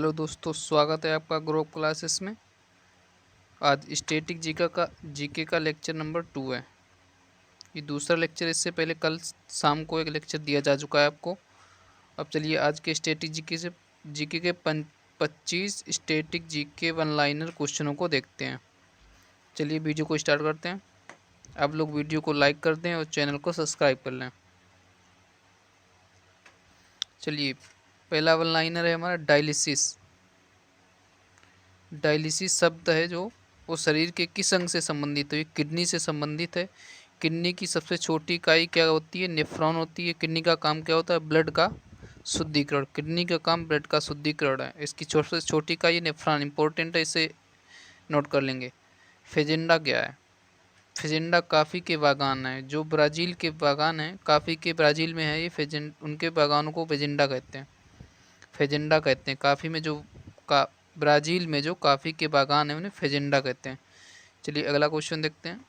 Hello दोस्तों, स्वागत है आपका ग्रो क्लासेस में। आज स्टैटिक जीके का लेक्चर नंबर 2 है। ये दूसरा लेक्चर, इससे पहले कल शाम को एक लेक्चर दिया जा चुका है आपको। अब चलिए आज के स्टैटिक जीके के 25 स्टैटिक जीके वन लाइनर क्वेश्चनों को देखते हैं। चलिए वीडियो को स्टार्ट करते हैं। आप लोग वीडियो को लाइक कर दें और चैनल को सब्सक्राइब कर लें। चलिए, पहला वन लाइनर है हमारा डायलिसिस। डायलिसिस शब्द है जो वो शरीर के किस अंग से संबंधित है? ये किडनी से संबंधित है। किडनी की सबसे छोटी इकाई क्या होती है? नेफ्रॉन होती है। किडनी का काम क्या होता है? ब्लड का शुद्धिकरण। किडनी का काम ब्लड का शुद्धिकरण है। इसकी सबसे छोटी इकाई नेफ्रॉन, इंपॉर्टेंट है, इसे नोट कर लेंगे। फेजेंडा क्या है? फेजेंडा काफ़ी के बागान है। जो ब्राज़ील के बागान हैं, काफ़ी के ब्राज़ील में है, ये उनके बागानों को फेजेंडा कहते हैं। फेजेंडा कहते हैं काफ़ी में जो का ब्राज़ील में जो काफ़ी के बागान हैं उन्हें फेजेंडा कहते हैं। चलिए अगला क्वेश्चन देखते हैं।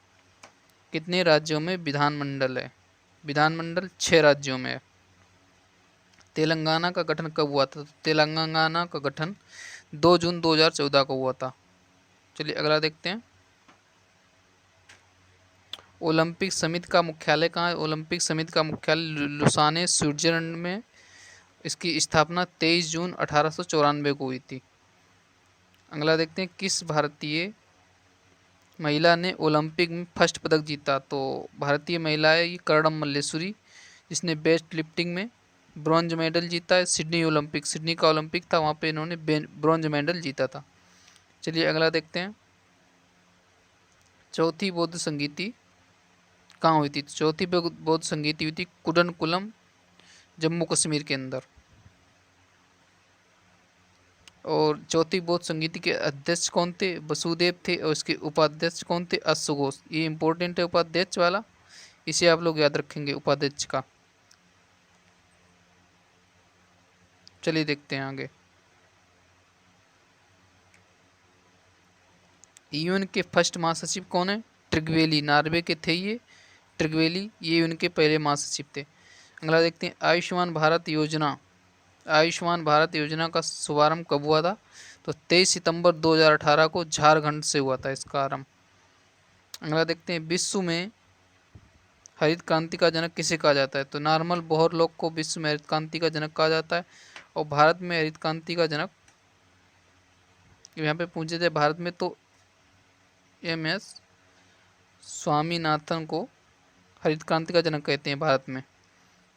कितने राज्यों में विधानमंडल है? विधानमंडल 6 राज्यों में है। तेलंगाना का गठन कब हुआ था? तेलंगाना का गठन 2 जून 2014 को हुआ था। चलिए अगला देखते हैं। ओलंपिक समिति का मुख्यालय कहाँ है? ओलंपिक समिति का मुख्यालय लुसाने, स्विट्जरलैंड में। इसकी स्थापना 23 जून 1894 को हुई थी। अगला देखते हैं। किस भारतीय महिला ने ओलंपिक में फर्स्ट पदक जीता? तो भारतीय महिला है ये कर्णम मल्लेश्वरी, जिसने वेट लिफ्टिंग में ब्रॉन्ज मेडल जीता है। सिडनी का ओलंपिक था, वहाँ पे इन्होंने ब्रॉन्ज मेडल जीता था। चलिए अगला देखते हैं। चौथी बौद्ध संगीति कहाँ हुई थी? चौथी बौद्ध संगीति हुई थी कुडनकुलम, जम्मू कश्मीर के अंदर। और चौथी बौद्ध संगीति के अध्यक्ष कौन थे? वसुदेव थे। और इसके उपाध्यक्ष कौन थे? अश्वघोष। ये इंपॉर्टेंट है उपाध्यक्ष वाला, इसे आप लोग याद रखेंगे उपाध्यक्ष का। चलिए देखते हैं आगे। यूएन के फर्स्ट महासचिव कौन है? ट्रिगवेली, नॉर्वे के थे ये ट्रिगवेली, ये उनके पहले महासचिव थे। अगला देखते हैं। आयुष्मान भारत योजना का शुभारंभ कब हुआ था? तो 23 सितंबर 2018 को झारखंड से हुआ था इसका आरंभ। अगला देखते हैं। विश्व में हरित क्रांति का जनक किसे कहा जाता है? तो नॉर्मल बोरलॉग को विश्व में हरित क्रांति का जनक कहा जाता है। और भारत में हरित क्रांति का जनक यहाँ पे पूछे थे भारत में, तो MS स्वामीनाथन को हरित क्रांति का जनक कहते हैं भारत में।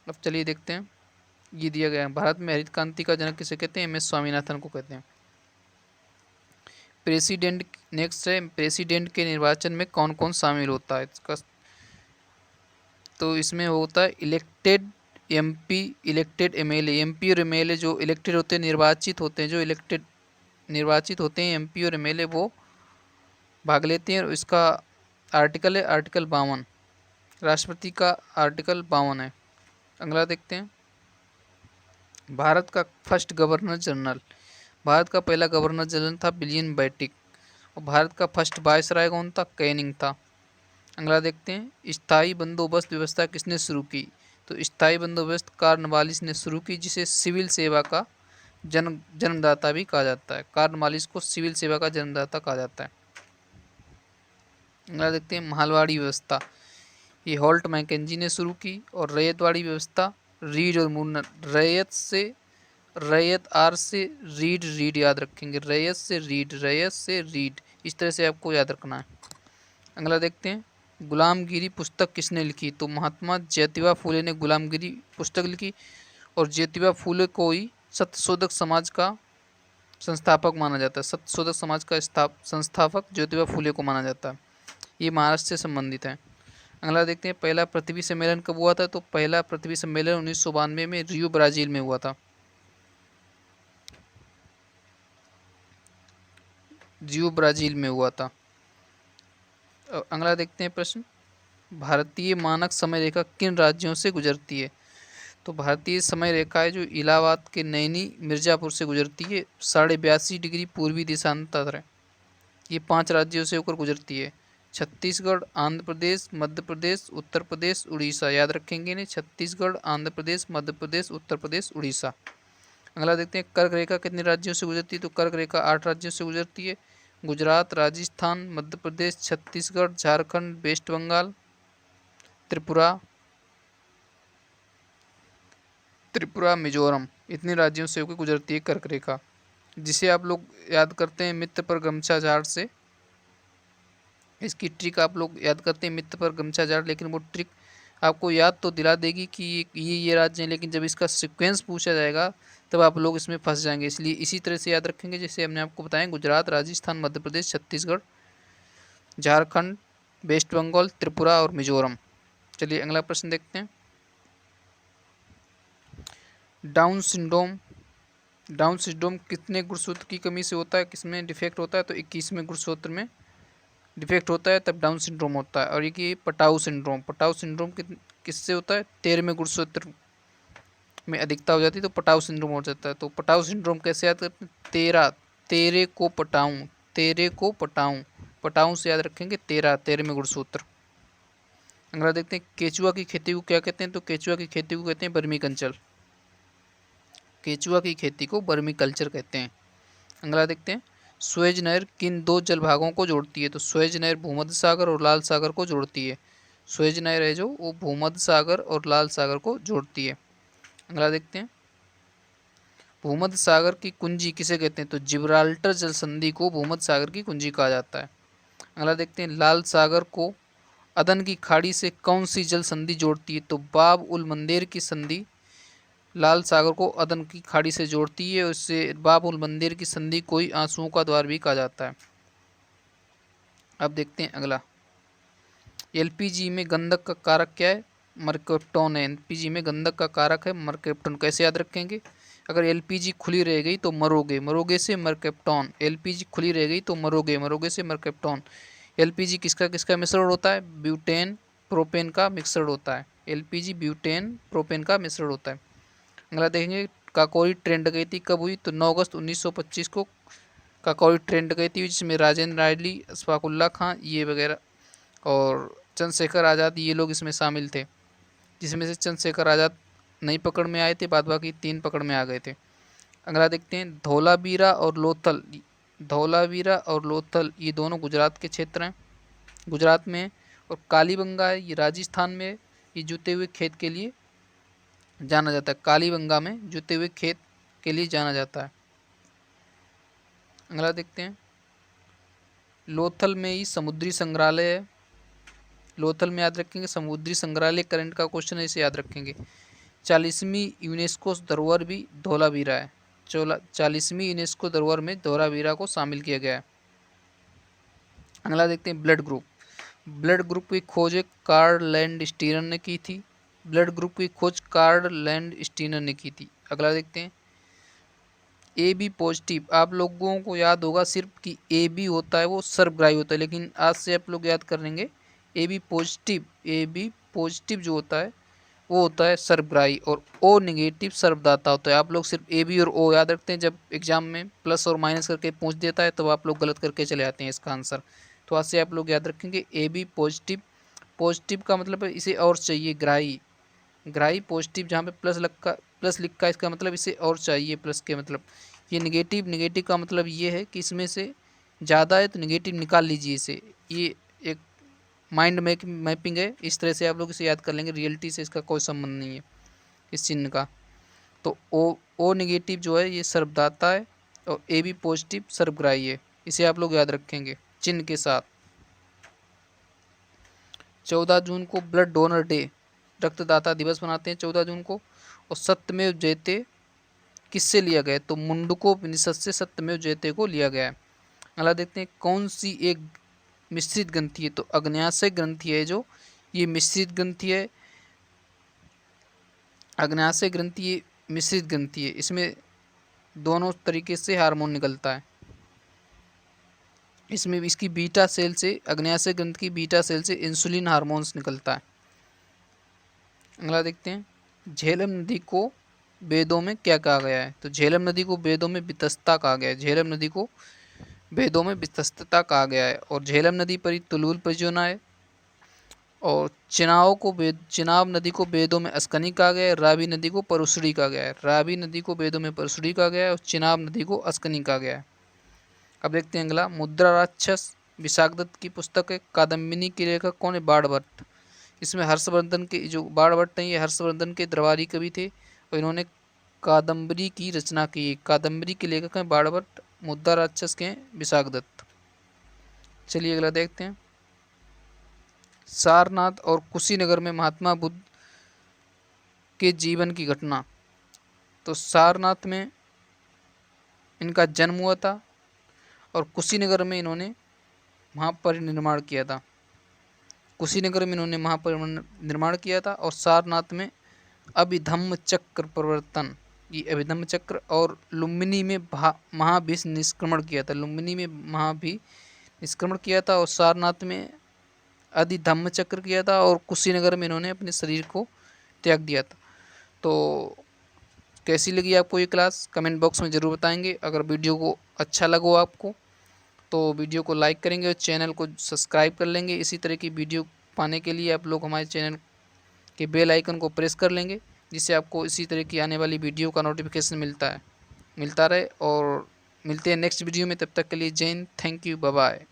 अब चलिए देखते हैं। ये दिया गया है, भारत में हरित क्रांति का जनक किसे कहते हैं? MS स्वामीनाथन को कहते हैं। प्रेसिडेंट नेक्स्ट है। प्रेसिडेंट के निर्वाचन में कौन कौन शामिल होता है इसका? तो इसमें होता है elected MP, elected MLA। MP और MLA जो इलेक्टेड होते हैं, निर्वाचित होते हैं, जो निर्वाचित होते हैं MP और MLA, वो भाग लेते हैं। और इसका आर्टिकल है आर्टिकल 52, राष्ट्रपति का आर्टिकल 52 है। अगला देखते हैं। भारत का फर्स्ट गवर्नर जनरल, भारत का पहला गवर्नर जनरल था विलियम बेंटिक। और भारत का फर्स्ट वायसराय कौन था? कैनिंग था। अगला देखते हैं। स्थायी बंदोबस्त व्यवस्था किसने शुरू की? तो स्थायी बंदोबस्त कॉर्नवालिस ने शुरू की, जिसे सिविल सेवा का जन्मदाता भी कहा जाता है। कॉर्नवालिस को सिविल सेवा का जन्मदाता कहा जाता है। अगला देखते हैं। महलवाड़ी व्यवस्था, ये हॉल्ट मैकेंजी ने शुरू की। और रैयतवाड़ी व्यवस्था रीड और मुन्नर, रैयत आर से रीड याद रखेंगे। रैयत से रीड, इस तरह से आपको याद रखना है। अगला देखते हैं। गुलामगिरी पुस्तक किसने लिखी? तो महात्मा ज्योतिबा फूले ने गुलामगिरी पुस्तक लिखी। और ज्योतिबा फूले को ही सत्यशोधक समाज का संस्थापक माना जाता है। सत्यशोधक समाज का संस्थापक ज्योतिबा फूले को माना जाता है। ये महाराष्ट्र से संबंधित है। अगला देखते हैं। पहला पृथ्वी सम्मेलन कब हुआ था? तो पहला पृथ्वी सम्मेलन 1992 में रियो ब्राज़ील में हुआ था। रियो ब्राज़ील में हुआ था। अगला देखते हैं प्रश्न। भारतीय मानक समय रेखा किन राज्यों से गुजरती है? तो भारतीय समय रेखा है जो इलाहाबाद के नैनी मिर्ज़ापुर से गुजरती है। 82.5 डिग्री पूर्वी देशांतर है। ये 5 राज्यों से होकर गुजरती है। छत्तीसगढ़, आंध्र प्रदेश, मध्य प्रदेश, उत्तर प्रदेश, उड़ीसा। याद रखेंगे नहीं, छत्तीसगढ़, आंध्र प्रदेश, मध्य प्रदेश, उत्तर प्रदेश, उड़ीसा। अगला देखते हैं कर्क रेखा कितने राज्यों से गुजरती है, तो कर्क रेखा 8 राज्यों से गुजरती है। गुजरात, राजस्थान, मध्य प्रदेश, छत्तीसगढ़, झारखंड, वेस्ट बंगाल, त्रिपुरा, मिजोरम, इतने राज्यों से होकर गुजरती है कर्क रेखा, जिसे आप लोग याद करते हैं मित्र पर गमछा झाड़ से। इसकी ट्रिक आप लोग याद करते हैं मित्र पर गमछा झाड़, लेकिन वो ट्रिक आपको याद तो दिला देगी कि ये राज्य हैं, लेकिन जब इसका सीक्वेंस पूछा जाएगा तब आप लोग इसमें फंस जाएंगे। इसलिए इसी तरह से याद रखेंगे जैसे हमने आपको बताया, गुजरात, राजस्थान, मध्य प्रदेश, छत्तीसगढ़, झारखंड, वेस्ट बंगाल, त्रिपुरा और मिजोरम। चलिए अगला प्रश्न देखते हैं। डाउन सिंड्रोम, डाउन सिंड्रोम कितने गुणसूत्र की कमी से होता है, किसमें डिफेक्ट होता है, तो 21वें गुणसूत्र में डिफेक्ट होता है तब डाउन सिंड्रोम होता है। और ये पटाऊ सिंड्रोम, किससे होता है, 13वें गुणसूत्र में अधिकता हो जाती है तो पटाऊ सिंड्रोम हो जाता है। तो पटाऊ सिंड्रोम कैसे याद करते हैं, तेरे को पटाऊं, तेरे को पटाऊं, पटाऊं से याद रखेंगे 13वें गुणसूत्र। अगला देखते हैं केचुआ की खेती को क्या कहते हैं, तो केचुआ की खेती को कहते हैं वर्मी कल्चर, केचुआ की खेती को वर्मी कल्चर कहते हैं। अगला देखते हैं स्वेज नहर किन दो जलभागों को जोड़ती है, तो स्वेज नहर भूमध्य सागर और लाल सागर को जोड़ती है। स्वेज नहर है जो वो भूमध्य सागर और लाल सागर को जोड़ती है। अगला देखते हैं भूमध्य सागर की कुंजी किसे कहते हैं, तो जिब्राल्टर जल संधि को भूमध्य सागर की कुंजी कहा जाता है। अगला देखते हैं लाल सागर को अदन की खाड़ी से कौन सी जल संधि जोड़ती है, तो बाब उल मंदेर की संधि लाल सागर को अदन की खाड़ी से जोड़ती है। उससे बाब उल मंदेर की संधि को ही आंसुओं का द्वार भी कहा जाता है। अब देखते हैं अगला, एलपीजी में गंधक का कारक क्या है, मर्केप्टॉन है। एलपीजी में गंधक का कारक है मर्केप्टॉन। कैसे याद रखेंगे, अगर एलपीजी खुली रह गई तो मरोगे, मरोगे से मर्केप्टॉन। एलपीजी खुली रह गई तो मरोगे, मरोगे से मर्केप्टॉन। एलपीजी किसका किसका मिश्रण होता है, ब्यूटेन प्रोपेन का मिश्रण होता है। एलपीजी ब्यूटेन प्रोपेन का मिश्रण होता है। अगला देखेंगे काकोरी ट्रेन डकैती कब हुई, तो 9 अगस्त 1925 को काकोरी ट्रेन डकैती हुई, जिसमें राजेंद्र रायली, अशफाकुल्ला खां ये वगैरह और चंद्रशेखर आज़ाद ये लोग इसमें शामिल थे, जिसमें से चंद्रशेखर आज़ाद नई पकड़ में आए थे, बाद बाकी 3 पकड़ में आ गए थे। अगला देखते हैं धौलावीरा और लोथल, धौलावीरा और लोथल ये दोनों गुजरात के क्षेत्र हैं, गुजरात में। और कालीबंगा है ये राजस्थान में, ये जुते हुए खेत के लिए जाना जाता है, कालीबंगा में जुते हुए खेत के लिए जाना जाता है। अगला देखते हैं लोथल में ही समुद्री संग्रहालय है, लोथल में याद रखेंगे समुद्री संग्रहालय, करंट का क्वेश्चन है इसे याद रखेंगे। 40वीं यूनेस्को धरोहर भी धौलावीरा है, 40वीं यूनेस्को धरोहर में धौलावीरा को शामिल किया गया है। अगला देखते हैं ब्लड ग्रुप, ब्लड ग्रुप की खोज कार्ल लैंडस्टीनर ने की थी, ब्लड ग्रुप की खोज कार्ल लैंडस्टीनर ने की थी। अगला देखते हैं ए बी पॉजिटिव, आप लोगों को याद होगा सिर्फ कि ए बी होता है वो सर्वग्राही होता है, लेकिन आज से आप लोग याद कर लेंगे A B positive, A B positive जो होता है वो होता है सर्वग्राही, और ओ निगेटिव सर्वदाता होता है। आप लोग सिर्फ ए बी और ओ याद रखते हैं, जब एग्जाम में प्लस और माइनस करके पूछ देता है तो आप लोग गलत करके चले आते हैं इसका आंसर। तो आज से आप लोग याद रखेंगे ए बी पॉजिटिव, पॉजिटिव का मतलब है इसे और चाहिए, ग्राही, ग्राही पॉजिटिव जहाँ पे प्लस लिखा इसका मतलब इसे और चाहिए प्लस के मतलब। ये निगेटिव, निगेटिव का मतलब ये है कि इसमें से ज़्यादा है तो निगेटिव निकाल लीजिए इसे, ये एक माइंड मैपिंग है, इस तरह से आप लोग इसे याद कर लेंगे, रियलिटी से इसका कोई संबंध नहीं है इस चिन्ह का। तो ओ निगेटिव जो है ये सर्वदाता है और ए बी पॉजिटिव सर्वग्राही है, इसे आप लोग याद रखेंगे चिन्ह के साथ। 14 जून को ब्लड डोनर डे, रक्तदाता दिवस मनाते हैं 14 जून को। और सत्यमेव जयते किससे लिया गया है, तो मुंडकोपनिषद से सत्यमेव जयते को लिया गया है। अगला देखते हैं कौन सी एक मिश्रित ग्रंथि है, तो अग्न्याशय ग्रंथि है जो ये मिश्रित ग्रंथि है, अग्न्याशय ग्रंथि ये मिश्रित ग्रंथि है, इसमें दोनों तरीके से हार्मोन निकलता है। इसमें इसकी बीटा सेल से, अग्न्याशय ग्रंथि की बीटा सेल से इंसुलिन हार्मोन्स निकलता है। अगला देखते हैं झेलम नदी को वेदों में क्या कहा गया है, तो झेलम नदी को वेदों में वितस्ता कहा गया है, झेलम नदी को वेदों में वितस्तता कहा गया है। और झेलम नदी पर ही तुलुल परियोजना है, और चिनाब नदी को वेदों में अस्कनी कहा गया है, रावी नदी को परुशड़ी कहा गया है। रावी नदी को वेदों में परुशड़ी कहा गया है और चिनाब नदी को अस्कनी कहा गया है। अब देखते हैं अगला, मुद्रा राक्षस विशाखदत्त की पुस्तक है। कादम्बिनी के लेखक कौन है? बाणभट्ट। इसमें हर्षवर्धन के जो बाणभट्ट हैं ये हर्षवर्धन के दरबारी कवि थे और इन्होंने कादम्बरी की रचना की। कादम्बरी के लेखक हैं बाणभट्ट, मुद्रा राक्षस के हैं विशाखदत्त। चलिए अगला देखते हैं, सारनाथ और कुशीनगर में महात्मा बुद्ध के जीवन की घटना। तो सारनाथ में इनका जन्म हुआ था और कुशीनगर में इन्होंने महापरिनिर्वाण किया था। कुशीनगर में इन्होंने महापरिनिर्वाण किया था और सारनाथ में अभिधम्म चक्र प्रवर्तन, ये अभिधम्म चक्र, और लुम्बिनी में महाभीष निष्क्रमण किया था। लुम्बिनी में महाभीष निष्क्रमण किया था और सारनाथ में अधिधम्म चक्र किया था और कुशीनगर में इन्होंने अपने शरीर को त्याग दिया था। तो कैसी लगी आपको ये क्लास, कमेंट बॉक्स में ज़रूर बताएंगे। अगर वीडियो को अच्छा लगा आपको तो वीडियो को लाइक करेंगे और चैनल को सब्सक्राइब कर लेंगे। इसी तरह की वीडियो पाने के लिए आप लोग हमारे चैनल के बेल आइकन को प्रेस कर लेंगे, जिससे आपको इसी तरह की आने वाली वीडियो का नोटिफिकेशन मिलता रहे। और मिलते हैं नेक्स्ट वीडियो में, तब तक के लिए Jai Hind, thank you, bye bye.